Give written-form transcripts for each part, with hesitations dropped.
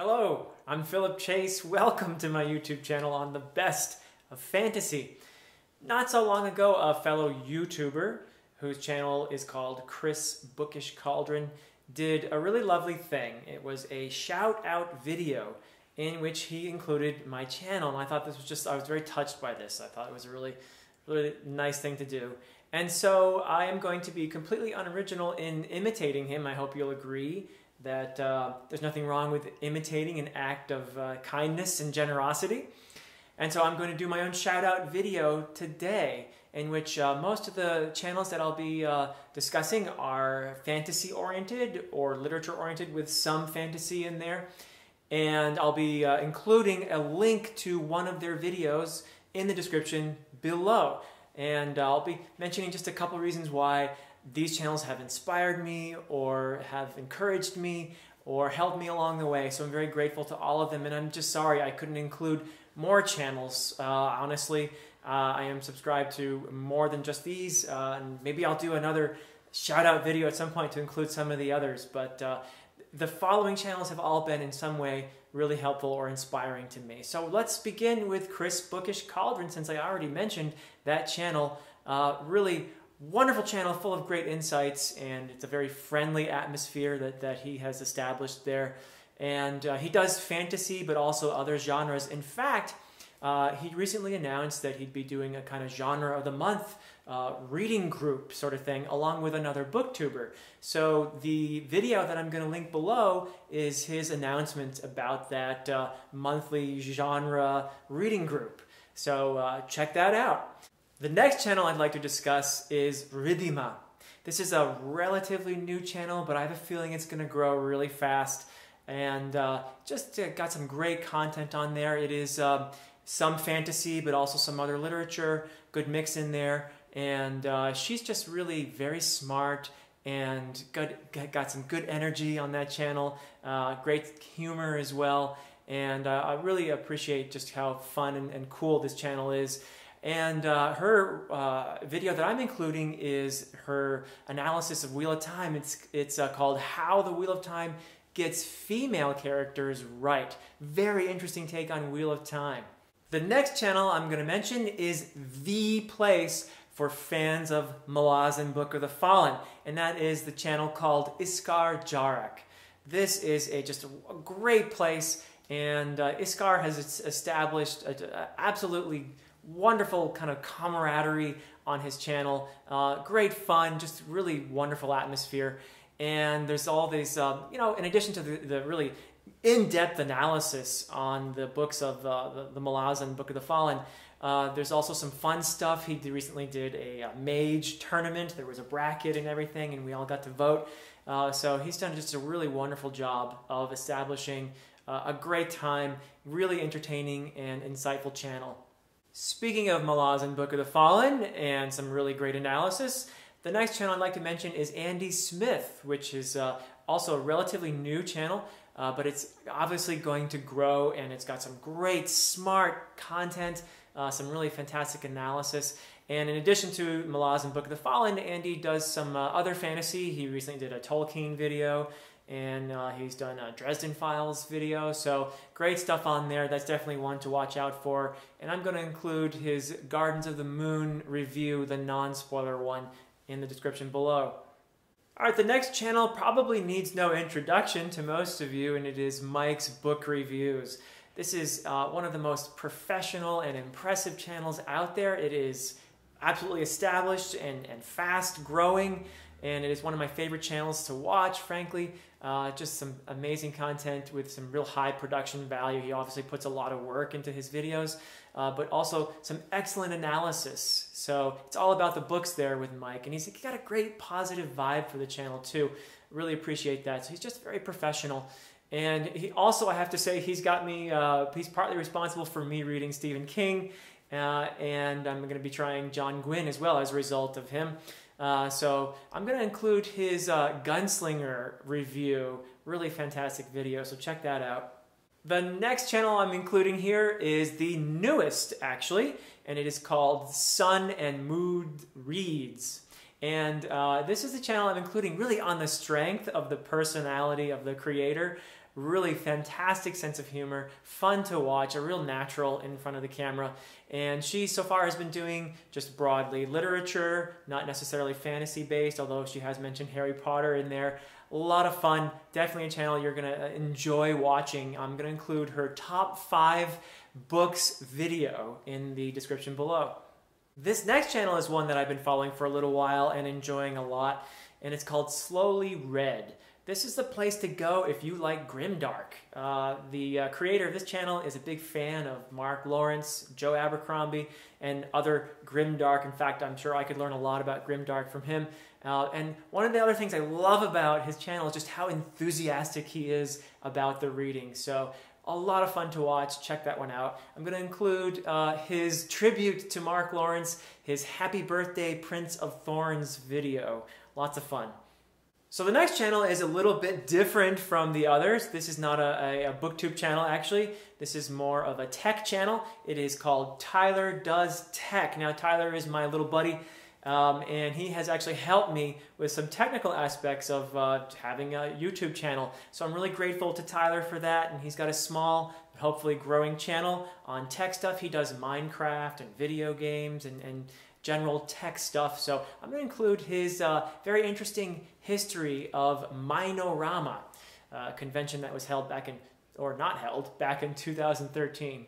Hello, I'm Philip Chase. Welcome to my YouTube channel on the best of fantasy. Not so long ago, a fellow YouTuber whose channel is called Chris Bookish Cauldron did a really lovely thing. It was a shout out video in which he included my channel, and I thought I was very touched by this. I thought it was a really nice thing to do. And so I am going to be completely unoriginal in imitating him. I hope you'll agree that there's nothing wrong with imitating an act of kindness and generosity. And so I'm going to do my own shout-out video today, in which most of the channels that I'll be discussing are fantasy-oriented or literature-oriented with some fantasy in there. And I'll be including a link to one of their videos in the description below. And I'll be mentioning just a couple reasons why these channels have inspired me or have encouraged me or held me along the way. So I'm very grateful to all of them, and I'm just sorry I couldn't include more channels. Honestly, I am subscribed to more than just these, and maybe I'll do another shout out video at some point to include some of the others, but the following channels have all been in some way really helpful or inspiring to me. So let's begin with Chris Bookish Cauldron, since I already mentioned that channel. Really wonderful channel full of great insights, and it's a very friendly atmosphere that he has established there. And he does fantasy, but also other genres. In fact, he recently announced that he'd be doing a kind of genre of the month reading group sort of thing, along with another booktuber. So the video that I'm going to link below is his announcement about that monthly genre reading group. So check that out. The next channel I'd like to discuss is Ridima. This is a relatively new channel, but I have a feeling it's going to grow really fast. And just got some great content on there. It is some fantasy, but also some other literature, good mix in there. And she's just really very smart and got some good energy on that channel, great humor as well. And I really appreciate just how fun and cool this channel is. And her video that I'm including is her analysis of Wheel of Time. It's called How the Wheel of Time Gets Female Characters Right. Very interesting take on Wheel of Time. The next channel I'm going to mention is the place for fans of Malazan Book of the Fallen, and that is the channel called Iskar Jarak. This is just a great place, and Iskar has established an absolutely wonderful kind of camaraderie on his channel. Great fun, just really wonderful atmosphere. And there's all these, in addition to the really in-depth analysis on the books of the Malazan Book of the Fallen, there's also some fun stuff. He recently did a mage tournament. There was a bracket and everything, and we all got to vote. So he's done just a really wonderful job of establishing a great time, really entertaining and insightful channel. Speaking of Malazan Book of the Fallen and some really great analysis, the next channel I'd like to mention is Andy Smith, which is also a relatively new channel, but it's obviously going to grow, and it's got some great, smart content, some really fantastic analysis. And in addition to Malazan Book of the Fallen, Andy does some other fantasy. He recently did a Tolkien video, and he's done a Dresden Files video, so great stuff on there. That's definitely one to watch out for. And I'm going to include his Gardens of the Moon review, the non-spoiler one, in the description below. Alright, the next channel probably needs no introduction to most of you, and it is Mike's Book Reviews. This is one of the most professional and impressive channels out there. It is absolutely established and fast growing, and it is one of my favorite channels to watch, frankly. Just some amazing content with some real high production value. He obviously puts a lot of work into his videos, but also some excellent analysis. So it's all about the books there with Mike, and he's got a great positive vibe for the channel too. Really appreciate that. So he's just very professional. And he also, I have to say, he's got me, he's partly responsible for me reading Stephen King, and I'm going to be trying John Gwynne as well as a result of him. So I'm going to include his Gunslinger review. Really fantastic video, so check that out. The next channel I'm including here is the newest, actually, and it is called Sun and Mood Reads. And this is the channel I'm including really on the strength of the personality of the creator. Really fantastic sense of humor, fun to watch, a real natural in front of the camera. And she so far has been doing just broadly literature, not necessarily fantasy based, although she has mentioned Harry Potter in there. A lot of fun, definitely a channel you're gonna enjoy watching. I'm gonna include her top 5 books video in the description below. This next channel is one that I've been following for a little while and enjoying a lot, and it's called Slowly Read. This is the place to go if you like grimdark. The creator of this channel is a big fan of Mark Lawrence, Joe Abercrombie, and other grimdark. In fact, I'm sure I could learn a lot about grimdark from him. And one of the other things I love about his channel is just how enthusiastic he is about the reading. So a lot of fun to watch. Check that one out. I'm going to include his tribute to Mark Lawrence, his Happy Birthday Prince of Thorns video. Lots of fun. So the next channel is a little bit different from the others. This is not a Booktube channel, actually. This is more of a tech channel. It is called Tyler Does Tech. Now, Tyler is my little buddy, and he has actually helped me with some technical aspects of having a YouTube channel. So I'm really grateful to Tyler for that, and he's got a small, hopefully growing channel on tech stuff. He does Minecraft and video games and general tech stuff. So I'm going to include his very interesting history of Minorama, a convention that was held back in, or not held, back in 2013.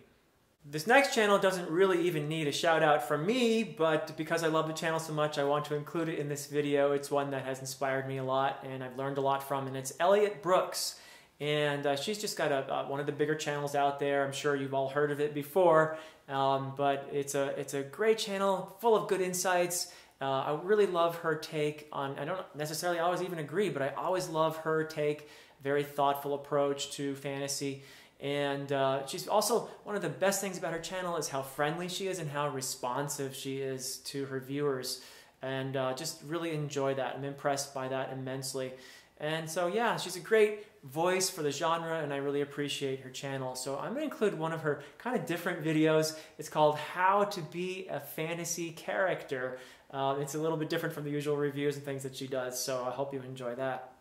This next channel doesn't really even need a shout out from me, but because I love the channel so much, I want to include it in this video. It's one that has inspired me a lot and I've learned a lot from, and it's Elliot Brooks. And she's just got one of the bigger channels out there. I'm sure you've all heard of it before, but it's a great channel full of good insights. I really love her take on, I don't necessarily always even agree, but I always love her take, very thoughtful approach to fantasy. And she's also, one of the best things about her channel is how friendly she is and how responsive she is to her viewers. And just really enjoy that. I'm impressed by that immensely. And so yeah, she's a great voice for the genre, and I really appreciate her channel. So I'm going to include one of her kind of different videos. It's called How to Be a Fantasy Character. It's a little bit different from the usual reviews and things that she does, so I hope you enjoy that.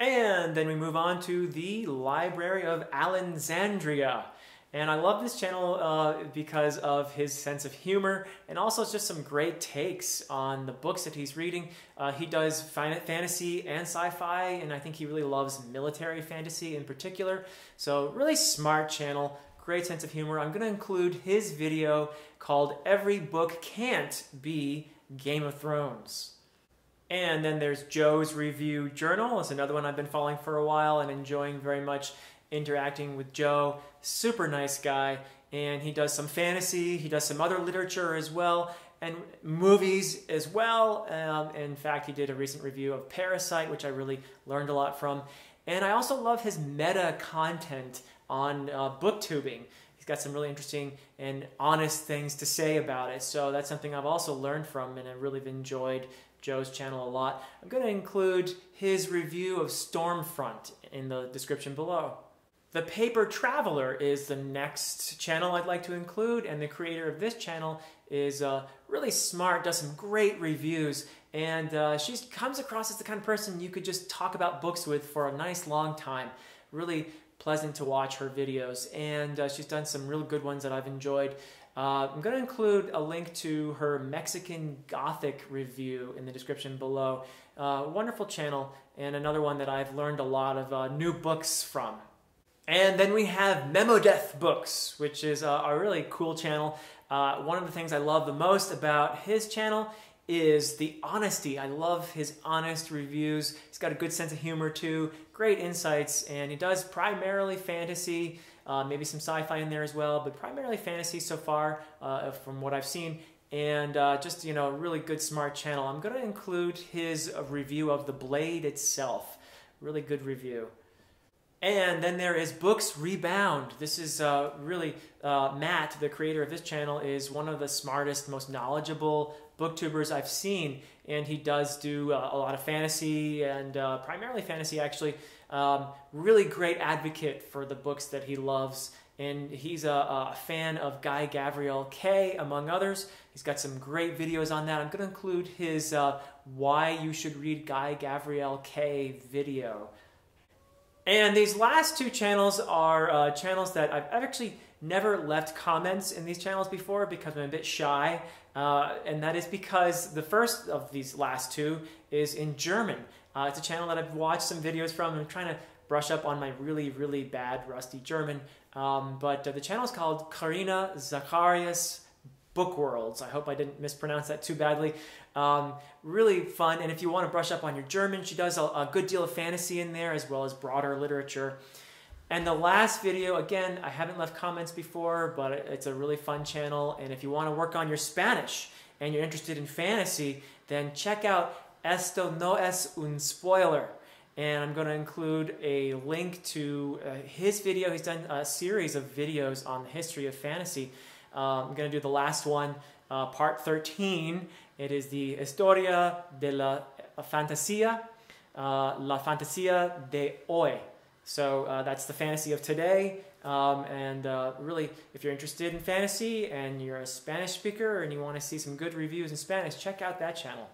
And then we move on to the Library of Alexandria. And I love this channel because of his sense of humor, and also just some great takes on the books that he's reading. He does fantasy and sci-fi, and I think he really loves military fantasy in particular. So really smart channel, great sense of humor. I'm going to include his video called Every Book Can't Be Game of Thrones. And then there's Joe's Review Journal. It's another one I've been following for a while and enjoying very much interacting with Joe. Super nice guy, and he does some fantasy, he does some other literature as well, and movies as well. In fact, he did a recent review of Parasite, which I really learned a lot from. And I also love his meta content on booktubing. He's got some really interesting and honest things to say about it, so that's something I've also learned from, and I really have enjoyed Joe's channel a lot. I'm going to include his review of Stormfront in the description below. The Paper Traveler is the next channel I'd like to include, and the creator of this channel is really smart, does some great reviews, and she comes across as the kind of person you could just talk about books with for a nice long time. Really pleasant to watch her videos, and she's done some real good ones that I've enjoyed. I'm going to include a link to her Mexican Gothic review in the description below. Wonderful channel, and another one that I've learned a lot of new books from. And then we have Memo Death Books, which is a really cool channel. One of the things I love the most about his channel is the honesty. I love his honest reviews. He's got a good sense of humor too, great insights, and he does primarily fantasy, maybe some sci-fi in there as well, but primarily fantasy so far from what I've seen. And just, you know, a really good, smart channel. I'm going to include his review of The Blade itself. Really good review. And then there is Books Rebound. This is really, Matt, the creator of this channel, is one of the smartest, most knowledgeable booktubers I've seen. And he does do a lot of fantasy, and primarily fantasy actually. Really great advocate for the books that he loves. And he's a fan of Guy Gavriel Kay, among others. He's got some great videos on that. I'm going to include his Why You Should Read Guy Gavriel Kay video. And these last two channels are channels that I've actually never left comments in these channels before because I'm a bit shy. And that is because the first of these last two is in German. It's a channel that I've watched some videos from. I'm trying to brush up on my really, really bad, rusty German. But the channel is called Karina Zacharias Book Worlds. I hope I didn't mispronounce that too badly. Really fun, and if you want to brush up on your German, she does a good deal of fantasy in there as well as broader literature. And the last video, again, I haven't left comments before, but it's a really fun channel, and if you want to work on your Spanish and you're interested in fantasy, then check out Esto no es un spoiler. And I'm going to include a link to his video. He's done a series of videos on the history of fantasy. I'm going to do the last one, part 13. It is the Historia de la Fantasía, la Fantasía de hoy. So that's the fantasy of today. Really, if you're interested in fantasy and you're a Spanish speaker and you want to see some good reviews in Spanish, check out that channel.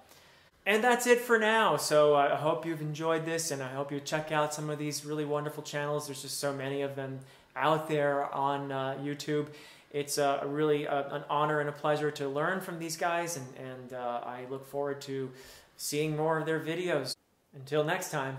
And that's it for now. So I hope you've enjoyed this, and I hope you check out some of these really wonderful channels. There's just so many of them out there on YouTube. It's really an honor and a pleasure to learn from these guys, and I look forward to seeing more of their videos. Until next time.